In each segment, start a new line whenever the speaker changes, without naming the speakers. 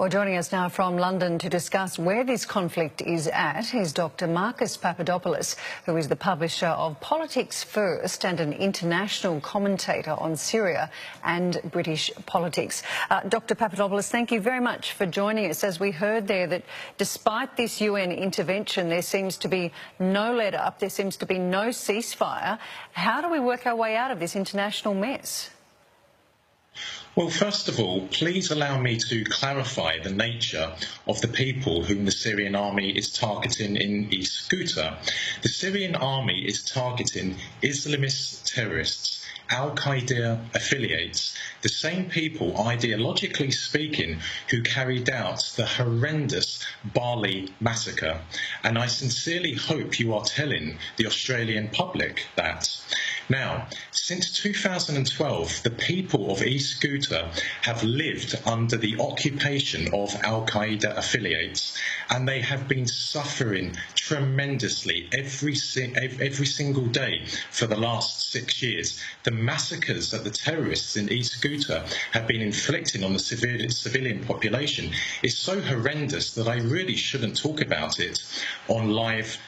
Well, joining us now from London to discuss where this conflict is at is Dr. Marcus Papadopoulos, who is the publisher of Politics First and an international commentator on Syria and British politics. Dr. Papadopoulos, thank you very much for joining us. As we heard there, that despite this UN intervention, there seems to be no let-up, there seems to be no ceasefire. How do we work our way out of this international mess?
Well, first of all, please allow me to clarify the nature of the people whom the Syrian army is targeting in East Ghouta. The Syrian army is targeting Islamist terrorists, Al-Qaeda affiliates, the same people, ideologically speaking, who carried out the horrendous Bali massacre. And I sincerely hope you are telling the Australian public that. Now, since 2012, the people of East Ghouta have lived under the occupation of Al-Qaeda affiliates, and they have been suffering tremendously every single day for the last 6 years. The massacres that the terrorists in East Ghouta have been inflicting on the civilian population is so horrendous that I really shouldn't talk about it on live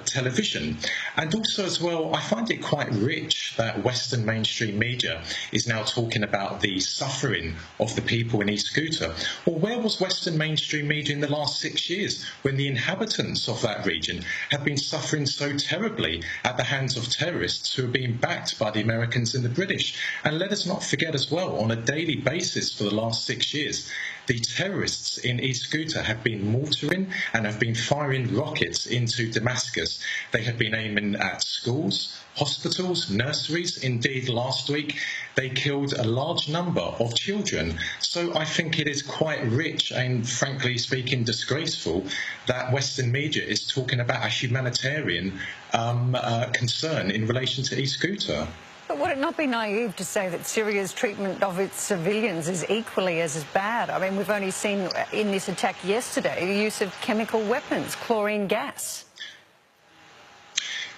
television. And also as well, I find it quite rich that Western mainstream media is now talking about the suffering of the people in East Ghouta. Well, where was Western mainstream media in the last 6 years when the inhabitants of that region have been suffering so terribly at the hands of terrorists who are being backed by the Americans and the British? And let us not forget as well, on a daily basis for the last 6 years, the terrorists in East Ghouta have been mortaring and have been firing rockets into Damascus. They have been aiming at schools, hospitals, nurseries. Indeed, last week they killed a large number of children. So I think it is quite rich and, frankly speaking, disgraceful that Western media is talking about a humanitarian concern in relation to East Ghouta.
But would it not be naive to say that Syria's treatment of its civilians is equally as bad? I mean, we've only seen in this attack yesterday the use of chemical weapons, chlorine gas.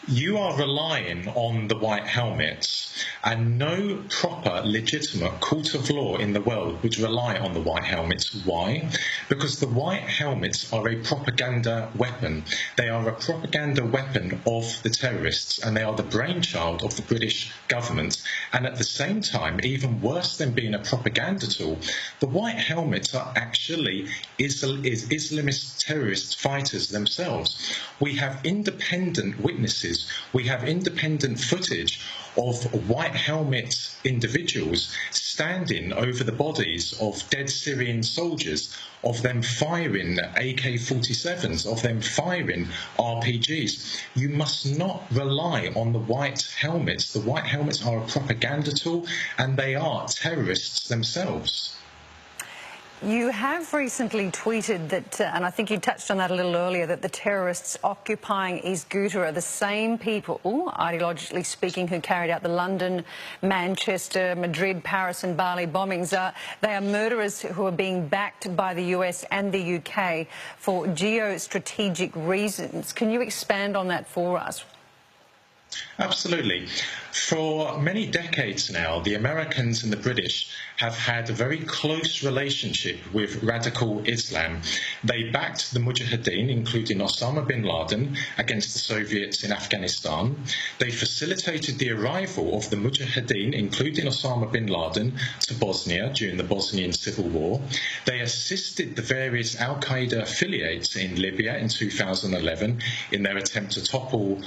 You are relying on the white helmets, and no proper legitimate court of law in the world would rely on the white helmets. Why? Because the white helmets are a propaganda weapon. They are a propaganda weapon of the terrorists, and they are the brainchild of the British government. And at the same time, even worse than being a propaganda tool, the white helmets are actually Islamist terrorist fighters themselves. We have independent witnesses. We have independent footage of white helmet individuals standing over the bodies of dead Syrian soldiers, of them firing AK-47s, of them firing RPGs. You must not rely on the white helmets. The white helmets are a propaganda tool, and they are terrorists themselves.
You have recently tweeted that, and I think you touched on that a little earlier, that the terrorists occupying East Ghouta are the same people, ideologically speaking, who carried out the London, Manchester, Madrid, Paris and Bali bombings. They are murderers who are being backed by the US and the UK for geostrategic reasons. Can you expand on that for us?
Absolutely. For many decades now, the Americans and the British have had a very close relationship with radical Islam. They backed the Mujahideen, including Osama bin Laden, against the Soviets in Afghanistan. They facilitated the arrival of the Mujahideen, including Osama bin Laden, to Bosnia during the Bosnian Civil War. They assisted the various Al-Qaeda affiliates in Libya in 2011 in their attempt to topple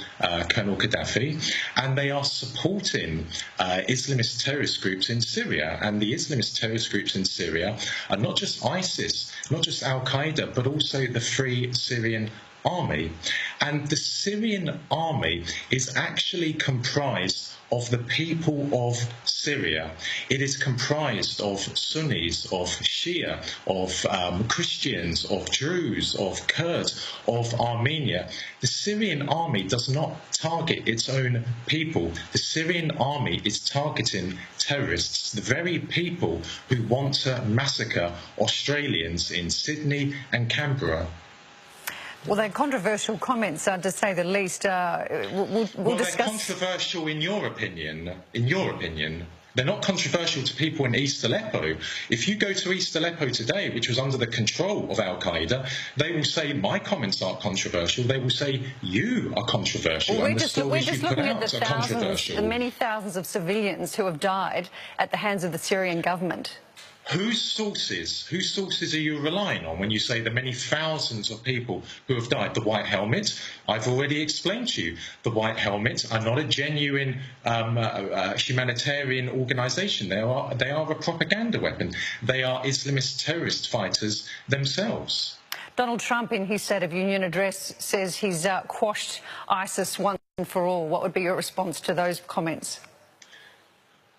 Colonel Gaddafi. And they are supporting Islamist terrorist groups in Syria. And the Islamist terrorist groups in Syria are not just ISIS, not just Al-Qaeda, but also the Free Syrian Army. And the Syrian army is actually comprised of the people of Syria. It is comprised of Sunnis, of Shia, of Christians, of Druze, of Kurds, of Armenia. The Syrian army does not target its own people. The Syrian army is targeting terrorists, the very people who want to massacre Australians in Sydney and Canberra.
Well, they're controversial comments, to say the least. We'll discuss.
They're controversial in your opinion. In your opinion. They're not controversial to people in East Aleppo. If you go to East Aleppo today, which was under the control of Al-Qaeda, they will say, my comments aren't controversial. They will say, you are controversial,
well,
and the stories you put out are controversial.
The many thousands of civilians who have died at the hands of the Syrian government.
Whose sources are you relying on when you say the many thousands of people who have died? The White Helmet, I've already explained to you. The White Helmet are not a genuine humanitarian organisation. They are a propaganda weapon. They are Islamist terrorist fighters themselves.
Donald Trump, in his State of Union address, says he's quashed ISIS once and for all. What would be your response to those comments?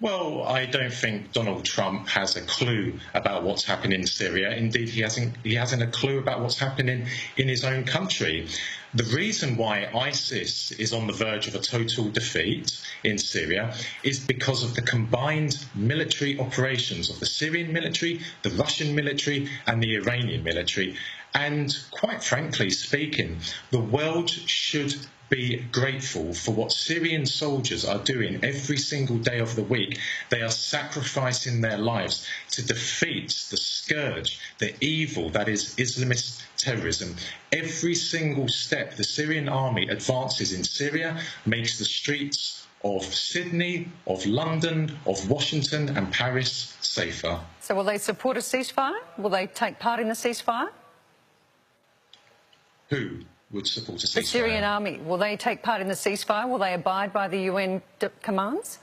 Well, I don't think Donald Trump has a clue about what's happening in Syria. Indeed, he hasn't a clue about what's happening in his own country. The reason why ISIS is on the verge of a total defeat in Syria is because of the combined military operations of the Syrian military, the Russian military, and the Iranian military. And quite frankly speaking, the world should be grateful for what Syrian soldiers are doing every single day of the week. They are sacrificing their lives to defeat the scourge, the evil that is Islamist terrorism. Every single step the Syrian army advances in Syria makes the streets of Sydney, of London, of Washington and Paris safer.
So will they support a ceasefire? Will they take part in the ceasefire?
Who would support a ceasefire?
The Syrian army. Will they take part in the ceasefire? Will they abide by the UN commands?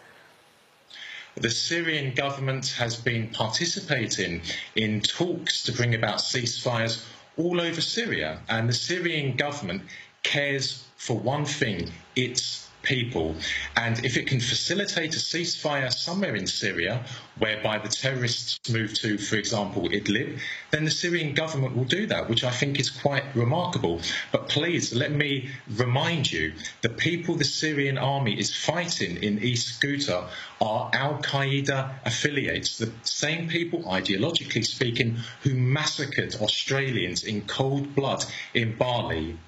The Syrian government has been participating in talks to bring about ceasefires all over Syria, and the Syrian government cares for one thing: its people. And if it can facilitate a ceasefire somewhere in Syria, whereby the terrorists move to, for example, Idlib, then the Syrian government will do that, which I think is quite remarkable. But please, let me remind you, the people the Syrian army is fighting in East Ghouta are Al-Qaeda affiliates, the same people, ideologically speaking, who massacred Australians in cold blood in Bali.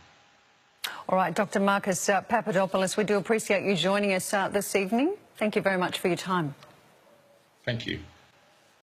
All right, Dr. Marcus Papadopoulos, we do appreciate you joining us this evening. Thank you very much for your time.
Thank you.